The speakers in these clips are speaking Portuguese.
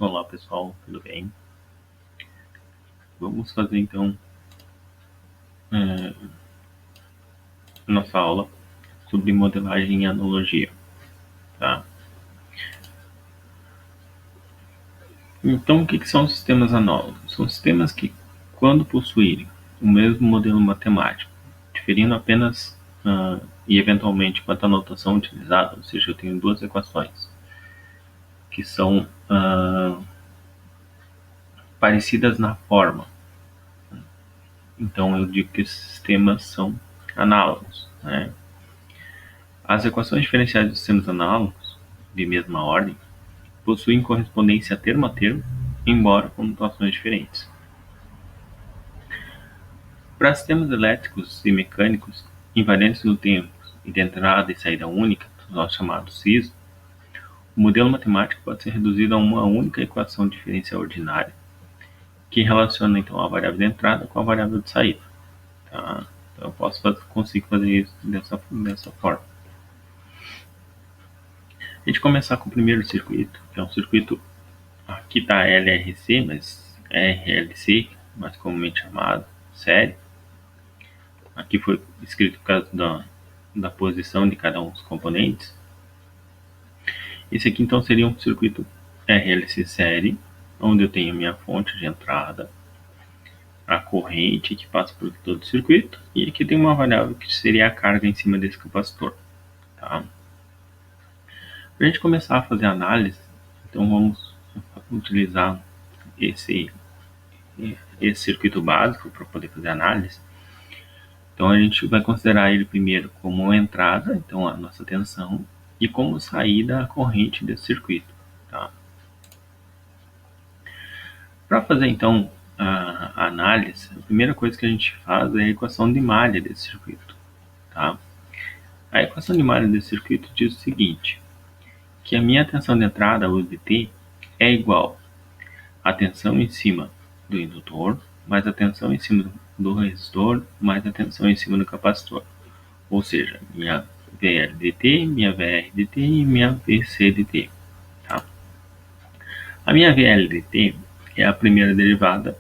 Olá pessoal, tudo bem? Vamos fazer então nossa aula sobre modelagem e analogia, tá? Então, o que são sistemas análogos? São sistemas que, quando possuírem o mesmo modelo matemático, diferindo apenas e eventualmente quanto à notação utilizada, ou seja, eu tenho duas equações que são parecidas na forma. Então, eu digo que esses sistemas são análogos, né? As equações diferenciais dos sistemas análogos, de mesma ordem, possuem correspondência termo a termo, embora com notações diferentes. Para sistemas elétricos e mecânicos invariantes no tempo e de entrada e saída única, nós chamados SISO, o modelo matemático pode ser reduzido a uma única equação diferencial ordinária, que relaciona então a variável de entrada com a variável de saída. Tá? Então eu consigo fazer isso dessa forma. A gente começar com o primeiro circuito, que é um circuito, aqui está LRC, mas RLC, mais comumente chamado, série. Aqui foi escrito por causa da posição de cada um dos componentes. Esse aqui então seria um circuito RLC série, onde eu tenho a minha fonte de entrada, a corrente que passa por todo o circuito, e aqui tem uma variável que seria a carga em cima desse capacitor. Tá? Para a gente começar a fazer análise, então vamos utilizar esse circuito básico para poder fazer análise. Então a gente vai considerar ele primeiro como entrada, então a nossa tensão, e como saída a corrente desse circuito. Tá? Para fazer então a análise, a primeira coisa que a gente faz é a equação de malha desse circuito. Tá? A equação de malha desse circuito diz o seguinte, que a minha tensão de entrada, U de T, é igual à tensão em cima do indutor, mais a tensão em cima do resistor, mais a tensão em cima do capacitor. Ou seja, minha VL dt, minha VR dt e minha VC dt. Tá? A minha VL dt é a primeira derivada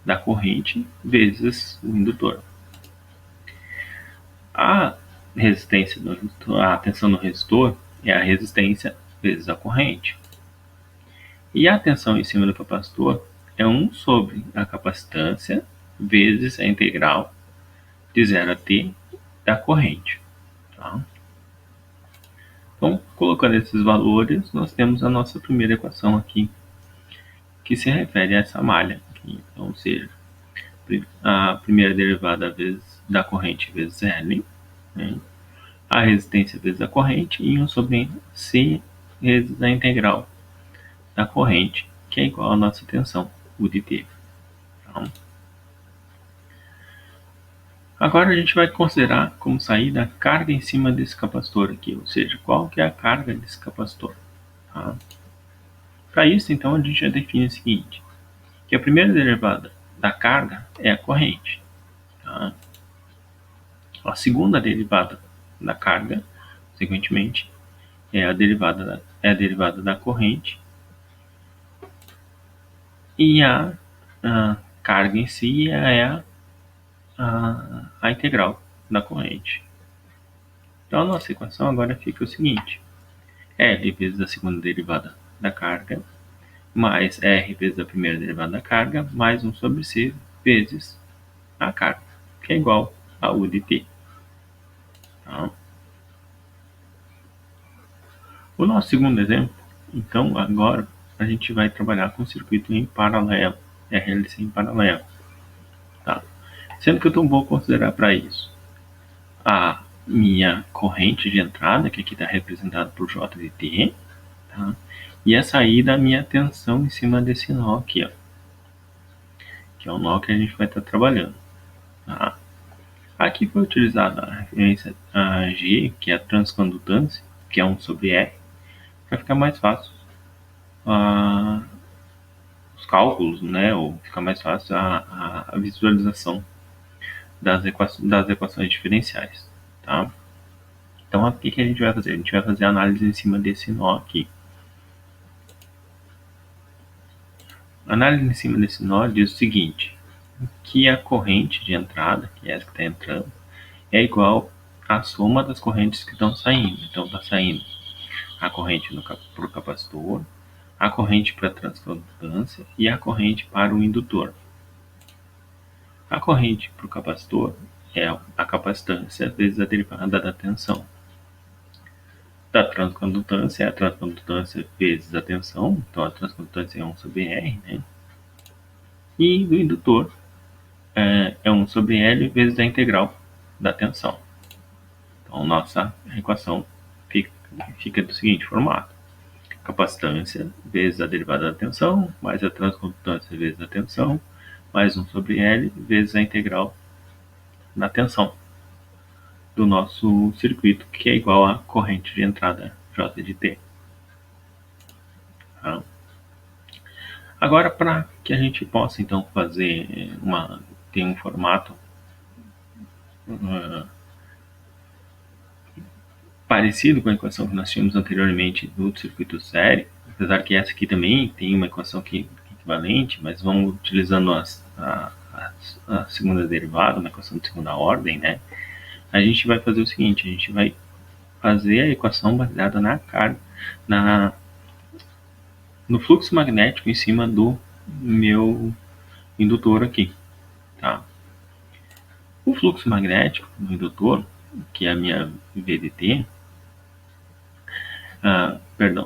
da corrente vezes o indutor. A resistência do resistor, a tensão no resistor é a resistência vezes a corrente. E a tensão em cima do capacitor é 1 sobre a capacitância vezes a integral de 0 a t da corrente. Tá? Então, colocando esses valores, nós temos a nossa primeira equação aqui, que se refere a essa malha aqui. Então, ou seja, a primeira derivada vezes da corrente vezes L, né? A resistência vezes a corrente, e 1 sobre C vezes a integral da corrente, que é igual à nossa tensão, U de T. Tá? Agora a gente vai considerar como saída a carga em cima desse capacitor aqui, ou seja, qual que é a carga desse capacitor. Tá? Para isso, então, a gente já define o seguinte, que a primeira derivada da carga é a corrente. Tá? A segunda derivada da carga, consequentemente, é a derivada da corrente, e a carga em si é a integral da corrente. Então a nossa equação agora fica o seguinte, L vezes a segunda derivada da carga, mais R vezes a primeira derivada da carga, mais 1 sobre C vezes a carga, que é igual a U de T. Tá? O nosso segundo exemplo, então agora a gente vai trabalhar com o circuito em paralelo, RLC em paralelo. Tá? Sendo que eu vou considerar para isso a minha corrente de entrada, que aqui está representada por J de T, tá? E a saída, a minha tensão em cima desse nó aqui, ó, que é o nó que a gente vai estar trabalhando. Tá? Aqui foi utilizada a referência a G, que é a transcondutância, que é 1 sobre R, para ficar mais fácil os cálculos, né? Ou ficar mais fácil a visualização das equações diferenciais. Tá? Então, o que a gente vai fazer? A gente vai fazer a análise em cima desse nó aqui. A análise em cima desse nó diz o seguinte, que a corrente de entrada, que é essa que está entrando, é igual à soma das correntes que estão saindo. Então, está saindo a corrente para o capacitor, a corrente para a transcondutância e a corrente para o indutor. A corrente para o capacitor é a capacitância vezes a derivada da tensão. Da transcondutância é a transcondutância vezes a tensão, então a transcondutância é 1 sobre R, né? E do indutor é 1 sobre L vezes a integral da tensão. Então, nossa equação fica do seguinte formato: capacitância vezes a derivada da tensão, mais a transcondutância vezes a tensão, mais 1 sobre L vezes a integral da tensão do nosso circuito, que é igual à corrente de entrada J de T. Tá? Agora, para que a gente possa, então, fazer ter um formato parecido com a equação que nós tínhamos anteriormente do circuito série, apesar que essa aqui também tem uma equação equivalente, mas vamos utilizando a segunda derivada, uma equação de segunda ordem, né? A gente vai fazer o seguinte, a gente vai fazer a equação baseada na carga, no fluxo magnético em cima do meu indutor aqui, tá? O fluxo magnético do indutor, que é a minha VDT,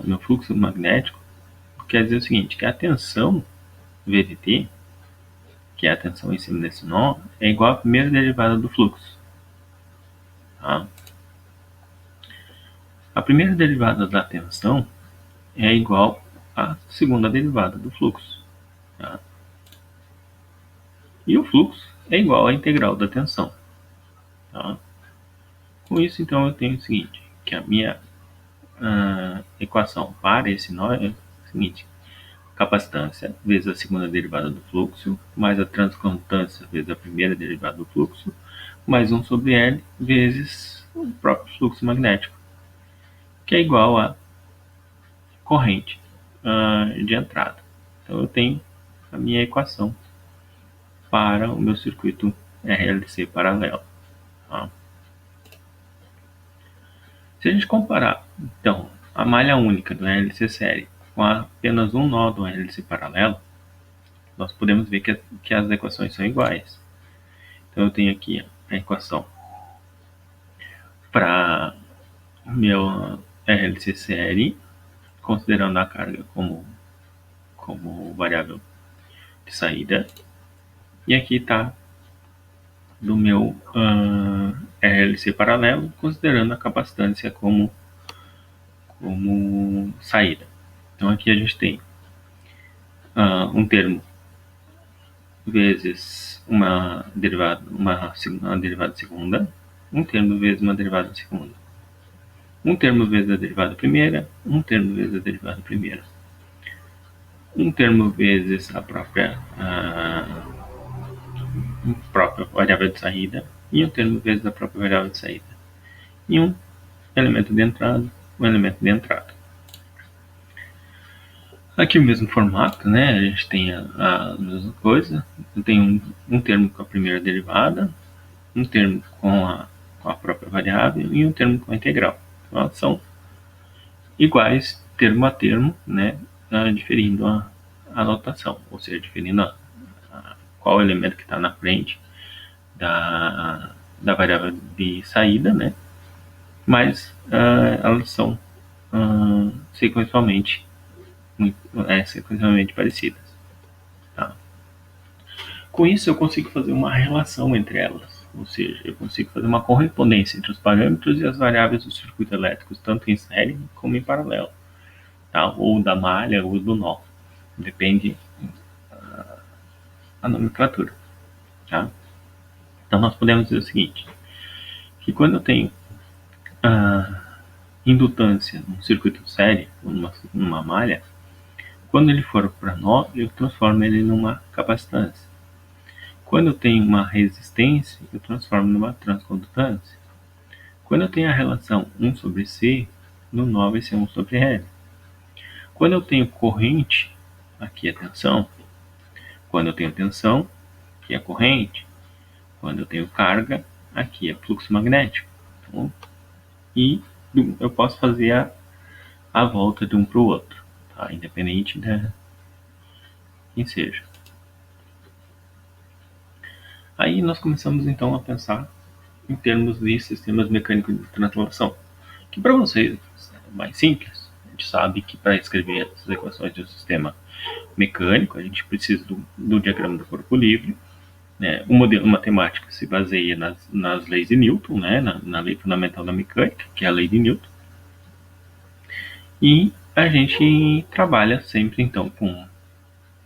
meu fluxo magnético quer dizer o seguinte, que a tensão VDT, que é a tensão em cima desse nó, é igual à primeira derivada do fluxo. Tá? A primeira derivada da tensão é igual à segunda derivada do fluxo. Tá? E o fluxo é igual à integral da tensão. Tá? Com isso, então, eu tenho o seguinte, que a minha equação para esse nó é o seguinte: capacitância vezes a segunda derivada do fluxo, mais a transcondutância vezes a primeira derivada do fluxo, mais 1 sobre L vezes o próprio fluxo magnético, que é igual a corrente de entrada. Então, eu tenho a minha equação para o meu circuito RLC paralelo. Tá? Se a gente comparar, então, a malha única do RLC série com apenas um nó do RLC paralelo, nós podemos ver que as equações são iguais. Então, eu tenho aqui a equação para o meu RLC série, considerando a carga como variável de saída. E aqui está do meu RLC paralelo, considerando a capacitância como saída. Então, aqui a gente tem um termo vezes uma derivada segunda, um termo vezes uma derivada segunda, um termo vezes a derivada primeira, um termo vezes a derivada primeira, um termo vezes a própria variável de saída e um termo vezes a própria variável de saída, e um elemento de entrada, um elemento de entrada. Aqui o mesmo formato, né? A gente tem a mesma coisa. Eu tenho um termo com a primeira derivada, um termo com a própria variável e um termo com a integral. Então, elas são iguais termo a termo, né? Diferindo a notação, ou seja, diferindo qual elemento que está na frente da variável de saída, né? Mas elas são sequencialmente parecidas. Tá? Com isso, eu consigo fazer uma relação entre elas, ou seja, eu consigo fazer uma correspondência entre os parâmetros e as variáveis do circuito elétrico, tanto em série como em paralelo, tá? Ou da malha ou do nó, depende a nomenclatura. Tá? Então, nós podemos dizer o seguinte, que quando eu tenho indutância num circuito série, ou numa malha, quando ele for para nó, eu transformo ele numa capacitância. Quando eu tenho uma resistência, eu transformo numa transcondutância. Quando eu tenho a relação 1 sobre C, no nó vai ser 1 sobre L. Quando eu tenho corrente, aqui a tensão, Quando eu tenho tensão, aqui é corrente. Quando eu tenho carga, aqui é fluxo magnético. Então, e eu posso fazer a volta de um para o outro, tá? Independente de quem seja. Aí nós começamos então a pensar em termos de sistemas mecânicos de translação, que para vocês é mais simples. A gente sabe que para escrever as equações de um sistema mecânico, a gente precisa do diagrama do corpo livre, né? O modelo matemático se baseia nas leis de Newton, né? na lei fundamental da mecânica, que é a lei de Newton. E a gente trabalha sempre, então,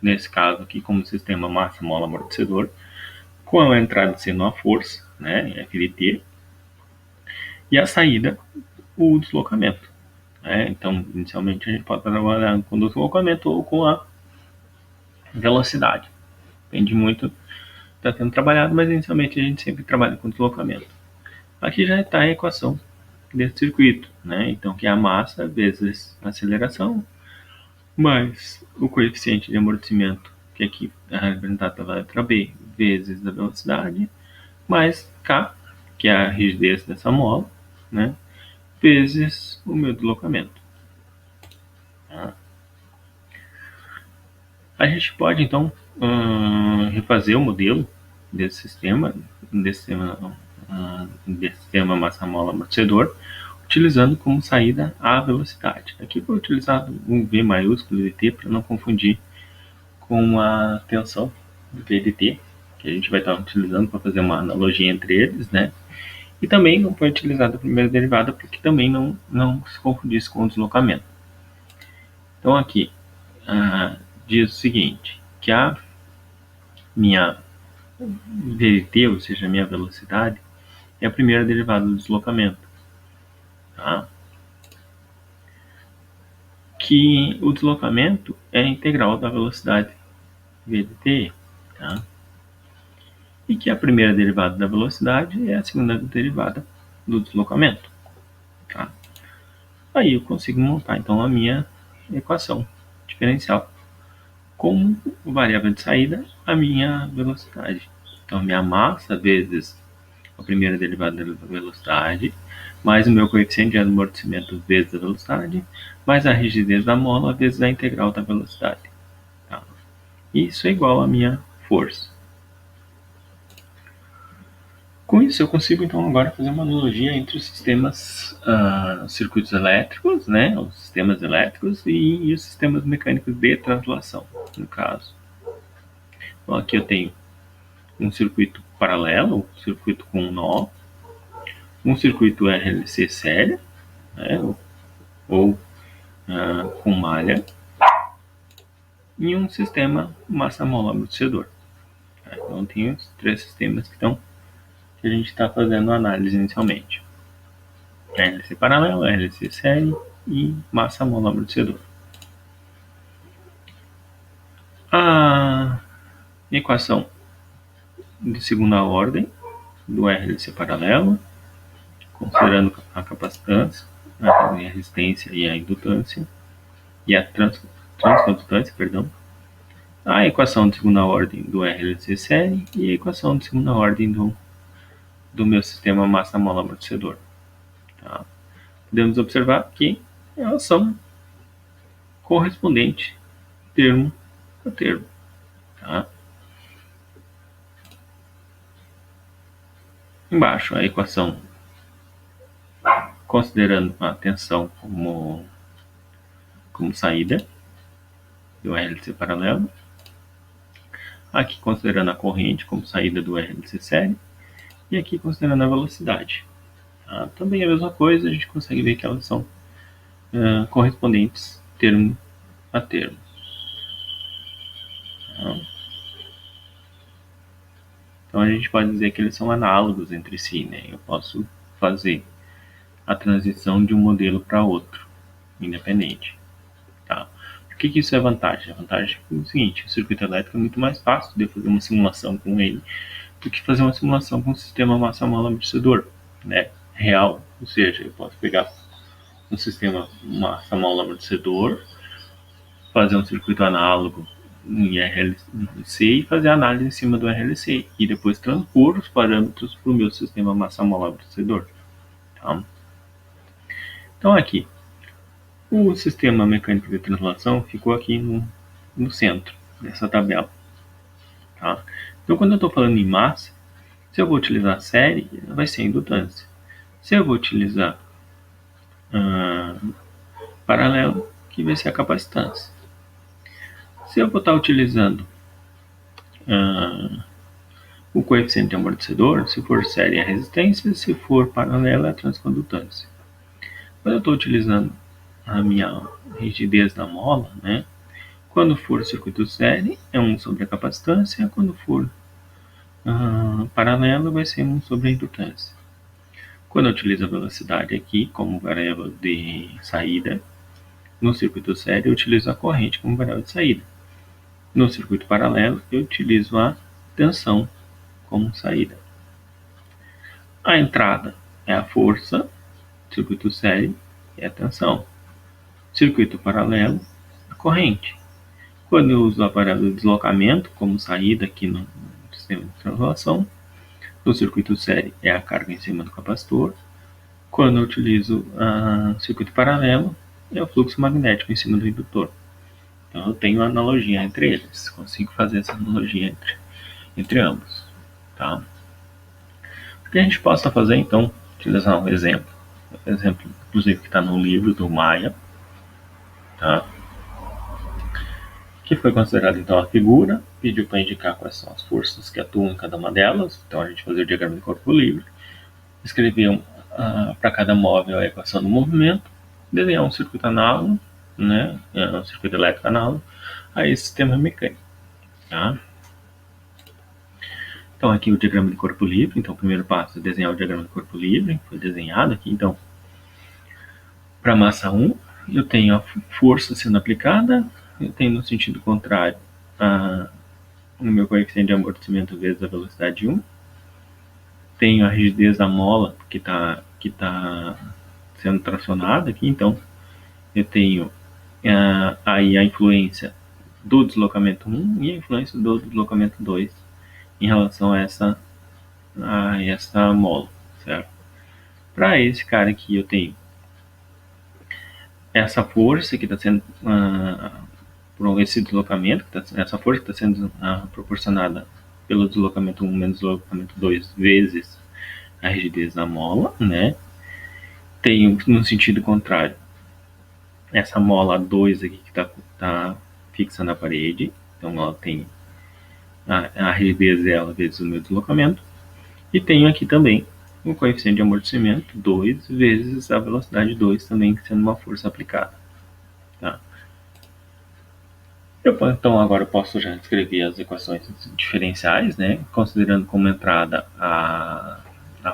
nesse caso aqui, como sistema massa, mola, amortecedor, com a entrada sendo a força, né? FDT, e a saída, o deslocamento. Né? Então, inicialmente, a gente pode trabalhar com o deslocamento ou com a velocidade. Depende muito, está sendo trabalhado, mas inicialmente a gente sempre trabalha com deslocamento. Aqui já está a equação desse circuito, né? Então, que é a massa vezes a aceleração, mais o coeficiente de amortecimento, que aqui é representado pela letra B, vezes a velocidade, mais K, que é a rigidez dessa mola, né? Vezes o meu deslocamento. Tá? A gente pode, então, refazer o modelo desse sistema massa, mola, amortecedor, utilizando como saída a velocidade. Aqui foi utilizado um V maiúsculo de T para não confundir com a tensão V de T, que a gente vai estar utilizando para fazer uma analogia entre eles, né? E também não foi utilizada a primeira derivada porque também não se confundisse com o deslocamento. Então aqui diz o seguinte, que a minha VT, ou seja, a minha velocidade, é a primeira derivada do deslocamento. Tá? Que o deslocamento é a integral da velocidade v de t. Tá? E que a primeira derivada da velocidade é a segunda derivada do deslocamento. Tá? Aí eu consigo montar então a minha equação diferencial como variável de saída a minha velocidade. Então, minha massa vezes a primeira derivada da velocidade, mais o meu coeficiente de amortecimento vezes a velocidade, mais a rigidez da mola vezes a integral da velocidade. Tá? Isso é igual à minha força. Com isso, eu consigo, então, agora fazer uma analogia entre os sistemas, circuitos elétricos, né, os sistemas elétricos e os sistemas mecânicos de translação, no caso. Então, aqui eu tenho um circuito paralelo, um circuito com nó, um circuito RLC série, né, ou com malha, e um sistema massa-mola amortecedor. Tá? Então, tem os três sistemas que a gente está fazendo análise inicialmente. RLC paralelo, RLC série e massa-mola amortecedor. A equação de segunda ordem do RLC paralelo, considerando a capacitância, a resistência e a indutância, e a transcondutância, perdão, a equação de segunda ordem do RLC série e a equação de segunda ordem do meu sistema massa-mola amortecedor. Tá? Podemos observar que elas são correspondentes termo a termo. Tá? Embaixo a equação considerando a tensão como saída do RLC paralelo, aqui considerando a corrente como saída do RLC série e aqui considerando a velocidade. Tá? Também a mesma coisa, a gente consegue ver que elas são correspondentes termo a termo. Tá? Então a gente pode dizer que eles são análogos entre si, né? Eu posso fazer a transição de um modelo para outro, independente. Tá? Por que isso é vantagem? A vantagem é o seguinte, o circuito elétrico é muito mais fácil de fazer uma simulação com ele do que fazer uma simulação com o sistema massa-mola amortecedor, né? Real, ou seja, eu posso pegar um sistema massa-mola amortecedor, fazer um circuito análogo RLC e fazer a análise em cima do RLC e depois transpor os parâmetros para o meu sistema massa molar amortecedor. Tá? Então aqui, o sistema mecânico de translação ficou aqui no centro dessa tabela. Tá? Então quando eu estou falando em massa, se eu vou utilizar série, vai ser indutância. Se eu vou utilizar paralelo, que vai ser a capacitância. Se eu vou estar utilizando o coeficiente amortecedor, se for série é a resistência, se for paralelo é a transcondutância. Quando eu estou utilizando a minha rigidez da mola, né? Quando for circuito série é 1 sobre a capacitância, quando for paralelo vai ser 1 sobre a indutância. Quando eu utilizo a velocidade aqui como variável de saída, no circuito série eu utilizo a corrente como variável de saída. No circuito paralelo eu utilizo a tensão como saída. A entrada é a força, circuito série é a tensão. Circuito paralelo, a corrente. Quando eu uso a variável de deslocamento como saída aqui no sistema de translação, no circuito série é a carga em cima do capacitor. Quando eu utilizo o circuito paralelo, é o fluxo magnético em cima do indutor. Então eu tenho analogia entre eles, consigo fazer essa analogia entre ambos. Tá? O que a gente possa fazer então, utilizar um exemplo inclusive que está no livro do Maia, tá? Que foi considerado então a figura, pediu para indicar quais são as forças que atuam em cada uma delas, então a gente fazia o diagrama de corpo livre, escreviam para cada móvel a equação do movimento, desenhar um circuito análogo, né, um circuito elétrico análogo a esse sistema mecânico. Tá? Então aqui o diagrama de corpo livre, então o primeiro passo é desenhar o diagrama de corpo livre, foi desenhado aqui, então para massa 1 eu tenho a força sendo aplicada, eu tenho no sentido contrário o meu coeficiente de amortecimento vezes a velocidade 1, tenho a rigidez da mola que está sendo tracionada aqui, então eu tenho aí a influência do deslocamento 1 e a influência do deslocamento 2 em relação a essa mola, certo? Para esse cara aqui eu tenho essa força que está sendo por esse deslocamento, essa força que está sendo proporcionada pelo deslocamento 1 menos deslocamento 2 vezes a rigidez da mola, né? Tenho no sentido contrário essa mola 2 aqui que está fixa na parede, então ela tem a rigidez dela vezes o meu deslocamento, e tenho aqui também o coeficiente de amortecimento 2 vezes a velocidade 2 também sendo uma força aplicada. Tá? Então agora eu posso já escrever as equações diferenciais, né? Considerando como entrada a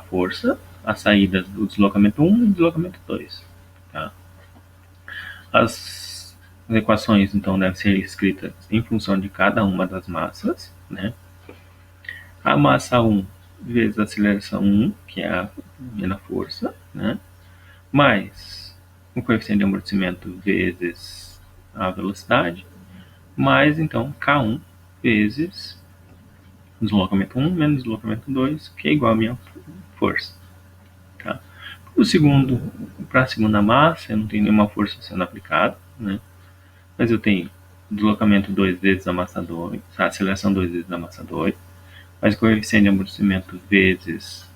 força, a saída do deslocamento 1 e o deslocamento 2. Tá? As equações então devem ser escritas em função de cada uma das massas, né? A massa 1 vezes a aceleração 1, que é a minha força, né? Mais o coeficiente de amortecimento vezes a velocidade, mais então K1 vezes deslocamento 1 menos deslocamento 2, que é igual a minha força. Tá? Para a segunda massa, eu não tenho nenhuma força sendo aplicada, né? Mas eu tenho deslocamento 2 vezes a massa 2, a aceleração 2 vezes a massa 2, mais coeficiente de amortecimento vezes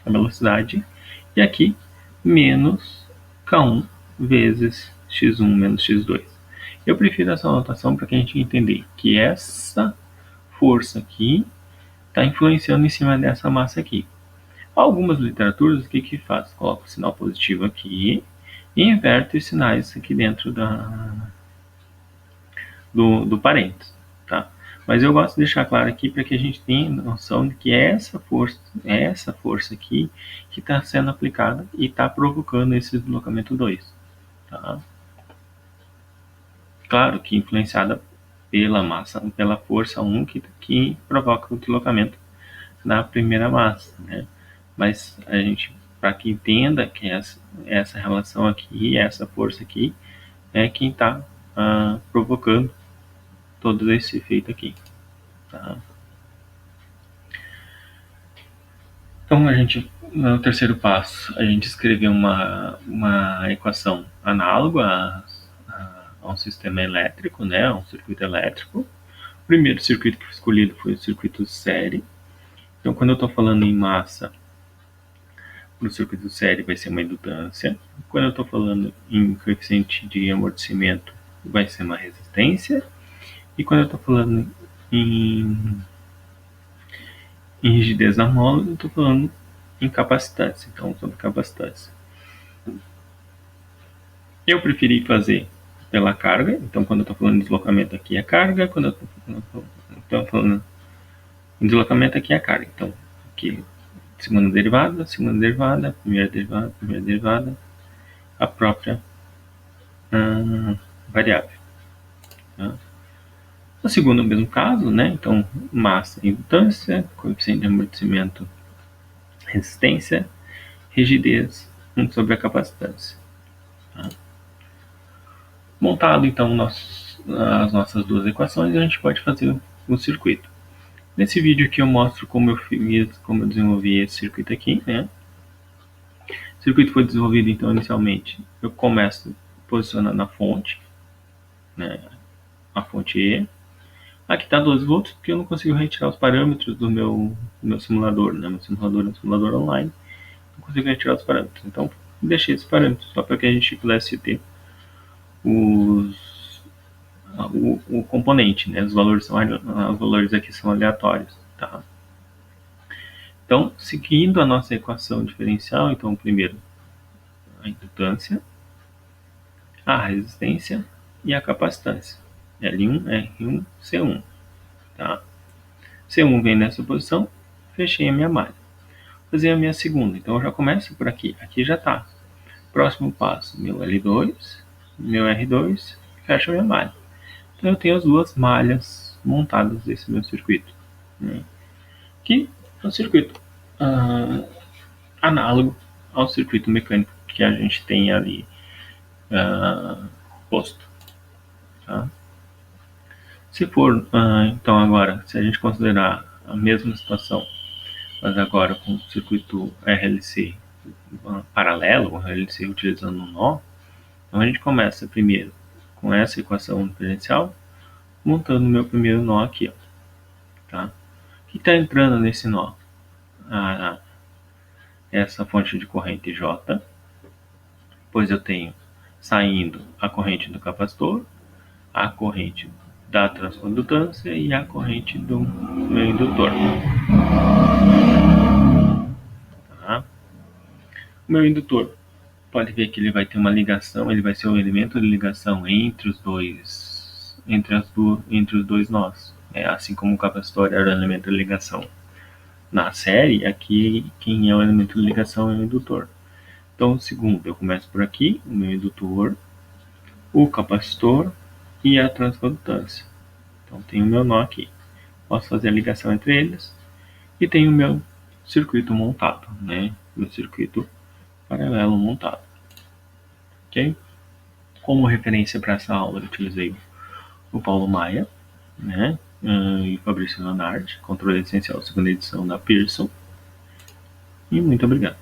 a velocidade, e aqui menos K1 vezes x1 menos x2. Eu prefiro essa notação para que a gente entender que essa força aqui está influenciando em cima dessa massa aqui. Algumas literaturas, o que faz? Coloca o sinal positivo aqui e inverte os sinais aqui dentro do parênteses, tá? Mas eu gosto de deixar claro aqui para que a gente tenha noção de que é essa força aqui que está sendo aplicada e está provocando esse deslocamento 2, tá? Claro que influenciada pela força 1 que provoca o deslocamento da primeira massa, né? Mas a gente, para que entenda que essa relação aqui, essa força aqui, é quem está provocando todo esse efeito aqui, tá? Então, no terceiro passo, a gente escreveu uma equação análoga a um sistema elétrico, né, a um circuito elétrico. O primeiro circuito que foi escolhido foi o circuito série. Então, quando eu estou falando em massa, no circuito série vai ser uma indutância. Quando eu estou falando em coeficiente de amortecimento, vai ser uma resistência. E quando eu estou falando em rigidez na mola, eu estou falando em capacitância. Então, sobre capacitância. Eu preferi fazer pela carga. Então, quando eu estou falando de deslocamento, aqui é carga. Quando eu estou falando em deslocamento, aqui é carga. Então, aqui, segunda derivada, primeira derivada, a própria variável. Tá? O segundo, o mesmo caso, né? Então, massa e indutância, coeficiente de amortecimento, resistência, rigidez, 1 sobre a capacitância. Tá? Montado, então, as nossas duas equações, a gente pode fazer o circuito. Nesse vídeo aqui eu mostro como eu desenvolvi esse circuito aqui, né? O circuito foi desenvolvido, então, inicialmente, eu começo posicionando a fonte, né? A fonte E. Aqui está 12 volts, porque eu não consigo retirar os parâmetros do meu simulador, né? Meu simulador é um simulador online, não consigo retirar os parâmetros. Então, deixei esses parâmetros, só para que a gente pudesse ter o componente, né? Os valores aqui são aleatórios, tá? Então, seguindo a nossa equação diferencial, então, primeiro, a indutância, a resistência e a capacitância. L1, R1, C1, tá? C1 vem nessa posição, fechei a minha malha. Vou fazer a minha segunda, então eu já começo por aqui. Aqui já está. Próximo passo, meu L2, meu R2, fecho a minha malha. Então eu tenho as duas malhas montadas desse meu circuito, né? Que é um circuito análogo ao circuito mecânico que a gente tem ali posto. Tá? Se for, então agora, se a gente considerar a mesma situação, mas agora com o circuito RLC paralelo, o RLC utilizando um nó, então a gente começa primeiro com essa equação diferencial, montando o meu primeiro nó aqui, ó, tá? O que está entrando nesse nó? Essa fonte de corrente J, depois eu tenho saindo a corrente do capacitor, a corrente da transcondutância e a corrente do meu indutor. Tá? O meu indutor, pode ver que ele vai ter uma ligação, ele vai ser um elemento de ligação entre os dois nós, né? Assim como o capacitor era o elemento de ligação na série, aqui quem é o elemento de ligação é o indutor. Então, segundo, eu começo por aqui, o meu indutor, o capacitor e a transcondutância. Então, tenho o meu nó aqui. Posso fazer a ligação entre eles e tenho o meu circuito montado, né? Meu circuito paralelo montado. Ok? Como referência para essa aula, eu utilizei o Paulo Maia, né? E o Fabrício Leonardi, Controle Essencial, segunda edição da Pearson. E muito obrigado.